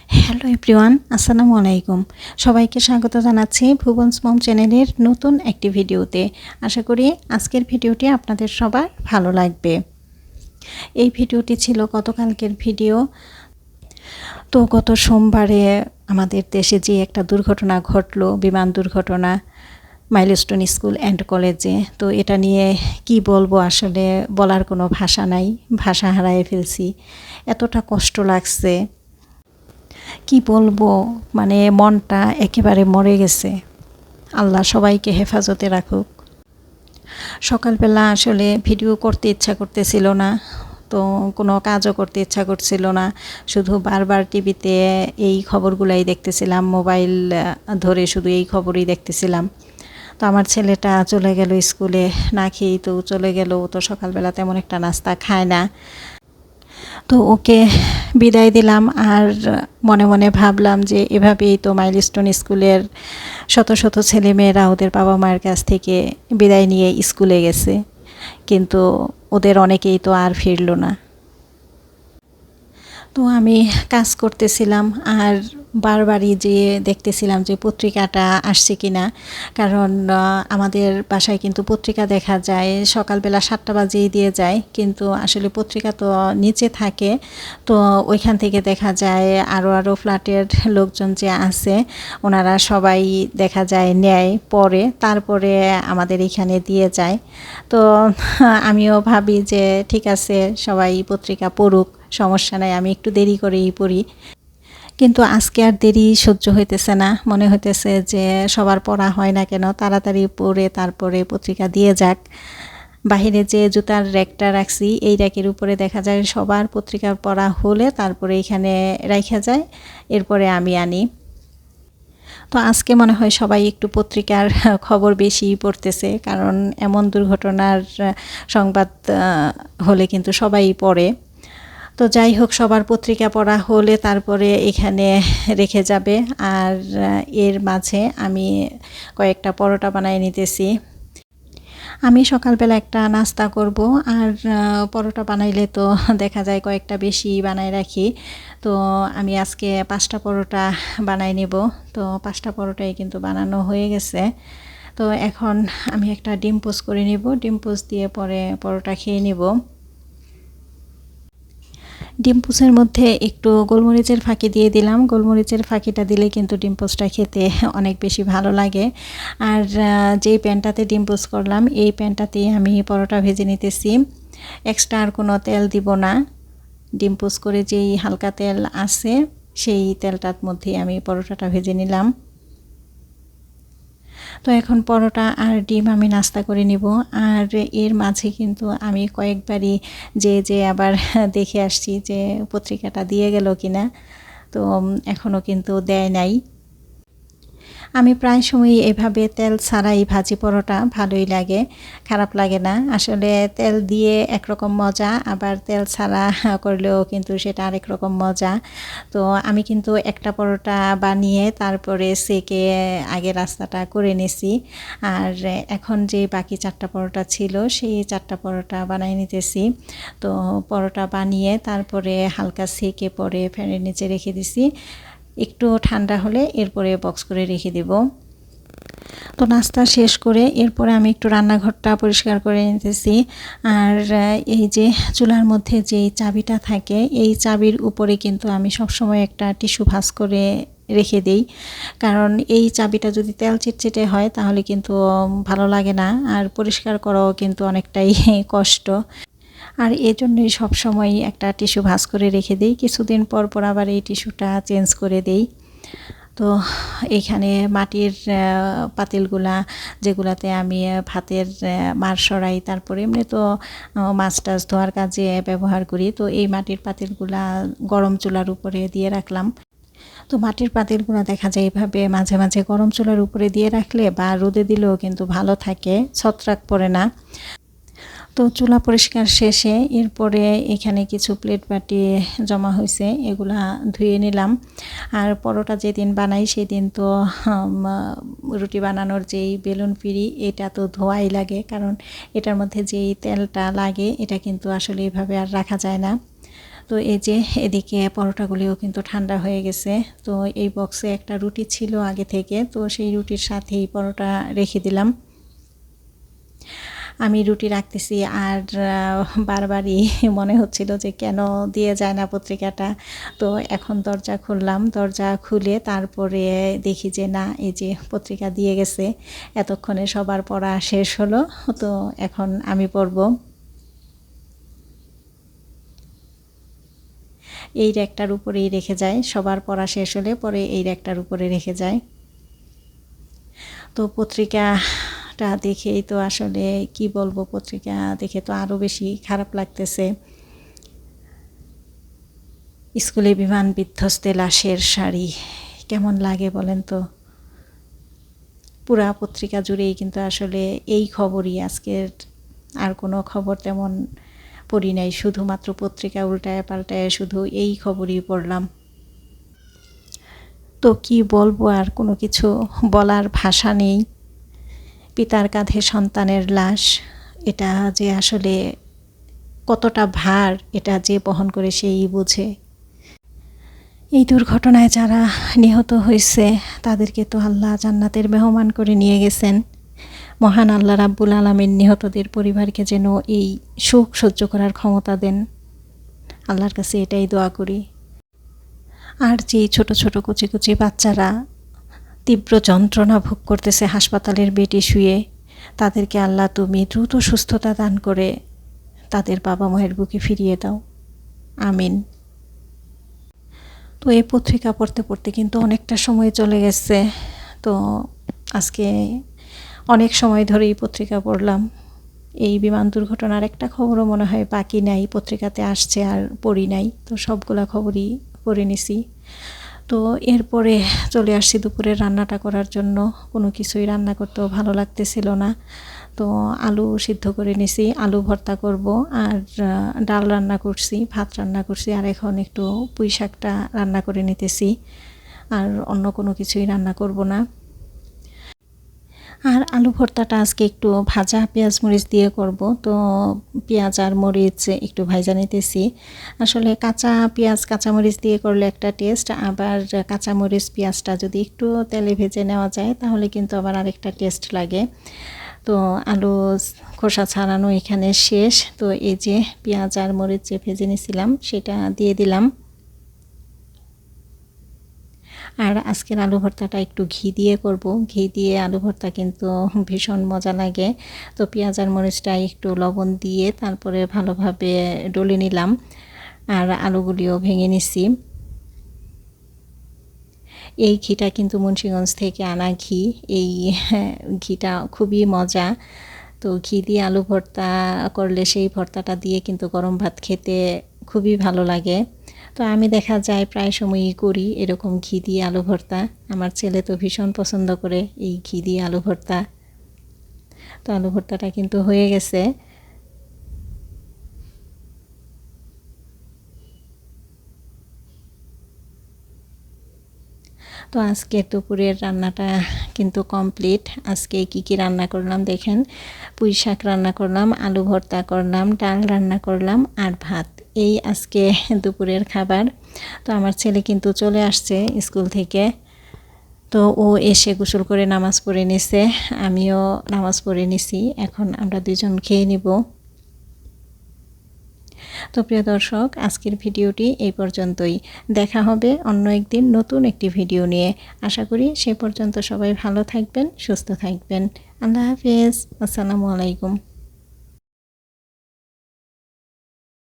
Hello everyone, আসসালামু আলাইকুম। সবাইকে স্বাগত জানাচ্ছি ভুবনস মম চ্যানেলের নতুন একটি ভিডিওতে। আশা করি আজকের ভিডিওটি আপনাদের সবার ভালো লাগবে। এই ভিডিওটি ছিল গতকালকের ভিডিও। তো গত সোমবারে আমাদের দেশে যে একটা দুর্ঘটনা ঘটলো, বিমান দুর্ঘটনা মাইলস্টোন স্কুল অ্যান্ড কলেজে, তো এটা নিয়ে কি বলবো, আসলে বলার কোনো ভাষা নাই, ভাষা হারিয়ে ফেলছি। এতটা কষ্ট লাগছে, কি বলবো, মানে মনটা একেবারে মরে গেছে। আল্লাহ সবাইকে হেফাজতে রাখুক। সকালবেলা আসলে ভিডিও করতে ইচ্ছা করতেছিল না, তো কোনো কাজও করতে ইচ্ছা করছিল না, শুধু বারবার টিভিতে এই খবরগুলাই দেখতেছিলাম, মোবাইল ধরে শুধু এই খবরই দেখতেছিলাম। তো আমার ছেলেটা চলে গেল স্কুলে, না খেয়েই তো চলে গেল। তো সকালবেলা তেমন একটা নাস্তা খায় না, তো ওকে বিদায় দিলাম। আর মনে মনে ভাবলাম যে এভাবেই তো মাইলস্টোন স্কুলের শত শত ছেলেমেয়েরা ওদের বাবা মায়ের কাছ থেকে বিদায় নিয়ে স্কুলে গেছে, কিন্তু ওদের অনেকেই তো আর ফিরল না। তো আমি কাজ করতেছিলাম আর বারবারই যেয়ে দেখতেছিলাম যে পত্রিকাটা আসছে কিনা, কারণ আমাদের বাসায় কিন্তু পত্রিকা দেখা যায় সকালবেলা 7টা বাজেই দিয়ে যায়, কিন্তু আসলে পত্রিকা তো নিচে থাকে, তো ওইখান থেকে দেখা যায় আরও ফ্ল্যাটের লোকজন যে আছে ওনারা সবাই দেখা যায় নেয়, পরে তারপরে আমাদের এখানে দিয়ে যায়। তো আমিও ভাবি যে ঠিক আছে, সবাই পত্রিকা পড়ুক, সমস্যা নাই, আমি একটু দেরি করেই পড়ি। কিন্তু আজকে আর দেরি সহ্য হইতেছে না, মনে হইতেছে যে সবার পড়া হয় না কেন, তাড়াতাড়ি পড়ে তারপরে পত্রিকা দিয়ে যাক। বাহিরে যে জুতার র্যাকটা রাখছি, এই র্যাকের উপরে দেখা যায় সবার পত্রিকা পড়া হলে তারপরে এখানে রাখা যায়, এরপরে আমি আনি। তো আজকে মনে হয় সবাই একটু পত্রিকার খবর বেশি পড়তেছে, কারণ এমন দুর্ঘটনার সংবাদ হলে কিন্তু সবাই পড়ে। তো যাই হোক, সবার পত্রিকা পড়া হলে তারপরে এখানে রেখে যাবে। আর এর মাঝে আমি কয়েকটা পরোটা বানিয়ে নিতেছি। আমি সকালবেলা একটা নাস্তা করব, আর পরোটা বানাইলে তো দেখা যায় কয়েকটা বেশি বানাই রাখি। তো আমি আজকে 5টা পরোটা বানাই নেব। তো 5টা পরোটাই কিন্তু বানানো হয়ে গেছে। তো এখন আমি একটা ডিম পোস্ট করে নেব, ডিম পোস্ট দিয়ে পরে পরোটা খেয়ে নেব। ডিম পোস্টের মধ্যে একটু গোলমরিচের ফাঁকি দিয়ে দিলাম, গোলমরিচের ফাঁকিটা দিলে কিন্তু ডিম পোস্টটা খেতে অনেক বেশি ভালো লাগে। আর যেই প্যানটাতে ডিম পোস্ট করলাম এই প্যানটাতেই আমি পরোটা ভেজে নিতেছি, এক্সট্রা আর কোনো তেল দিব না। ডিম পোস্ট করে যেই হালকা তেল আছে সেই তেলটার মধ্যেই আমি পরোটাটা ভেজে নিলাম। তো এখন পরোটা আর ডিম আমি নাস্তা করে নিব। আর এর মাঝে কিন্তু আমি কয়েকবারই যে আবার দেখে আসছি যে পত্রিকাটা দিয়ে গেল কিনা, তো এখনও কিন্তু দেয় নাই। আমি প্রায় সময়ই এভাবে তেল ছাড়াই ভাজি পরোটা, ভালোই লাগে, খারাপ লাগে না। আসলে তেল দিয়ে একরকম মজা, আবার তেল ছাড়া করলেও কিন্তু সেটা আরেক রকম মজা। তো আমি কিন্তু একটা পরোটা বানিয়ে তারপরে সেকে আগে রাস্তাটা করে নিছি। আর এখন যে বাকি 4টা পরোটা ছিল সেই 4টা পরোটা বানিয়ে নিতেছি। তো পরোটা বানিয়ে তারপরে হালকা সেকে পরে ফ্যানের নিচে রেখে দিছি, একটু ঠান্ডা হলে এরপরে বক্স করে রেখে দেব। তো নাস্তা শেষ করে এরপরে আমি একটু রান্নাঘরটা পরিষ্কার করে নিতেছি। আর এই যে চুলার মধ্যে যেই চাবিটা থাকে এই চাবির উপরে কিন্তু আমি সবসময় একটা টিস্যু ভাঁজ করে রেখে দেই, কারণ এই চাবিটা যদি তেল চিটচিটে হয় তাহলে কিন্তু ভালো লাগে না, আর পরিষ্কার করাও কিন্তু অনেকটাই কষ্ট। আর এজন্যই সবসময় একটা টিস্যু ভাঁজ করে রেখে দিই, কিছুদিন পর পর আবার এই টিস্যুটা চেঞ্জ করে দেই। তো এখানে মাটির পাতিলগুলা, যেগুলাতে আমি ভাতের মাড় সরাই, তারপরে এমনি তো মাছ টাছ ধোয়ার কাজে ব্যবহার করি, তো এই মাটির পাতিলগুলা গরম চুলার উপরে দিয়ে রাখলাম। তো মাটির পাতিলগুলো দেখা যায় এইভাবে মাঝে মাঝে গরম চুলার উপরে দিয়ে রাখলে বা রোদে দিলেও কিন্তু ভালো থাকে, ছত্রাক পড়ে না। তো চুলা পরিষ্কার শেষে এরপরে এখানে কিছু প্লেট বাটি জমা হয়েছে, এগুলা ধুয়ে নিলাম। আর পরোটা যেদিন বানাই সেদিন তো রুটি বানানোর যেই বেলুন পিঁড়ি এটা তো ধোয়াই লাগে, কারণ এটার মধ্যে যেই তেলটা লাগে এটা কিন্তু আসলে এইভাবে আর রাখা যায় না। তো এই যে এদিকে পরোটাগুলিও কিন্তু ঠান্ডা হয়ে গেছে। তো এই বক্সে একটা রুটি ছিল আগে থেকে, তো সেই রুটির সাথেই পরোটা রেখে দিলাম। আমি রুটি রাখতেছি আর বারবারই মনে হচ্ছিল যে কেন দিয়ে যায় না পত্রিকাটা। তো এখন দরজা খুললাম, দরজা খুলে তারপরে দেখি যে না, এই যে পত্রিকা দিয়ে গেছে। এতক্ষণে সবার পড়া শেষ হলো, তো এখন আমি পড়ব। এই র্যাকটার উপরেই রেখে যায়, সবার পড়া শেষ হলে পরে এই র্যাকটার উপরে রেখে যায়। তো পত্রিকাটা দেখেই তো আসলে কি বলবো, পত্রিকা দেখে তো আরও বেশি খারাপ লাগতেছে। স্কুলে বিমান বিধ্বস্তে লাশের শাড়ি, কেমন লাগে বলেন তো। পুরা পত্রিকা জুড়েই কিন্তু আসলে এই খবরই, আজকের আর কোনো খবর তেমন পড়ি নাই, শুধুমাত্র পত্রিকা উল্টায় পাল্টায় শুধু এই খবরই পড়লাম। তো কি বলবো, আর কোনো কিছু বলার ভাষা নেই। পিতার কাঁধে সন্তানের লাশ, এটা যে আসলে কতটা ভার, এটা যে বহন করে সেই বুঝে। এই দুর্ঘটনায় যারা নিহত হয়েছে তাদেরকে তো আল্লাহ জান্নাতের মেহমান করে নিয়ে গেছেন। মহান আল্লাহ রাব্বুল আলামিন নিহতদের পরিবারকে যেন এই শোক সহ্য করার ক্ষমতা দেন, আল্লাহর কাছে এটাই দোয়া করি। আর যে ছোট ছোট কুচি কুচি বাচ্চারা তীব্র যন্ত্রণা ভোগ করতেছে হাসপাতালের বেডে শুয়ে, তাদেরকে আল্লাহ তুমি দ্রুত সুস্থতা দান করে তাদের বাবা মায়ের বুকে ফিরিয়ে দাও, আমিন। তো এই পত্রিকা পড়তে পড়তে কিন্তু অনেকটা সময় চলে গেছে। তো আজকে অনেক সময় ধরেই পত্রিকা পড়লাম। এই বিমান দুর্ঘটনার একটা খবরও মনে হয় বাকি নাই, পত্রিকাতে আসছে আর পড়ি নাই, তো সবগুলা খবরই পড়ে নিছি। তো এরপরে চলে আসছি দুপুরের রান্নাটা করার জন্য। কোনো কিছুই রান্না করতেও ভালো লাগতেছিল না, তো আলু সিদ্ধ করে নিছি, আলু ভর্তা করব, আর ডাল রান্না করছি, ভাত রান্না করছি, আর এখন একটু পুঁই শাকটা রান্না করে নিতেছি। আর অন্য কোনো কিছুই রান্না করব না। আর আলু ভর্তাটা আজকে একটু ভাজা পেঁয়াজ মরিচ দিয়ে করব। তো পেঁয়াজ আর মরিচ একটু ভাজা নিতেছি। আসলে কাঁচা পেঁয়াজ কাঁচা মরিচ দিয়ে করলে একটা টেস্ট, আবার কাঁচা মরিচ পেঁয়াজটা যদি একটু তেলে ভেজে নেওয়া যায় তাহলে কিন্তু আবার আরেকটা টেস্ট লাগে। তো আলু খোসা ছাড়ানো এখানে শেষ। তো এই যে পেঁয়াজ আর মরিচ যে ভেজে নিয়েছিলাম সেটা দিয়ে দিলাম। আর আজকের আলু ভর্তাটা একটু ঘি দিয়ে করব। ঘি দিয়ে আলু ভর্তা কিন্তু ভীষণ মজা লাগে। তো পেঁয়াজ আর মরিচটা একটু লবণ দিয়ে তারপরে ভালোভাবে ডলে নিলাম, আর আলুগুলিও ভেঙে নিছি। এই ঘিটা কিন্তু মুন্সিগঞ্জ থেকে আনা ঘি, এই ঘিটা খুবই মজা। তো ঘি দিয়ে আলু ভর্তা করলে সেই ভর্তাটা দিয়ে কিন্তু গরম ভাত খেতে খুবই ভালো লাগে। তো আমি দেখা যায় প্রায় সময়ই করি এরকম ঘি দিয়ে আলু ভর্তা। আমার ছেলে তো ভীষণ পছন্দ করে এই ঘি দিয়ে আলু ভর্তা। তো আলু ভর্তাটা কিন্তু হয়ে গেছে। তো আজকে দুপুরের রান্নাটা কিন্তু কমপ্লিট। আজকে কি রান্না করলাম দেখেন, পুঁই শাক রান্না করলাম, আলু ভর্তা করলাম, ডাল রান্না করলাম আর ভাত। এই আজকে দুপুরের খাবার। তো আমার ছেলে কিন্তু চলে আসছে স্কুল থেকে। তো ও এসে গোসল করে নামাজ পড়ে নিছে, আমিও নামাজ পড়ে নিছি। এখন আমরা দুজন খেয়ে নিব। তো প্রিয় দর্শক, আজকের ভিডিওটি এই পর্যন্তই। দেখা হবে অন্য একদিন নতুন একটি ভিডিও নিয়ে। আশা করি সে পর্যন্ত সবাই ভালো থাকবেন, সুস্থ থাকবেন। আল্লাহ হাফেজ, আসসালামু আলাইকুম।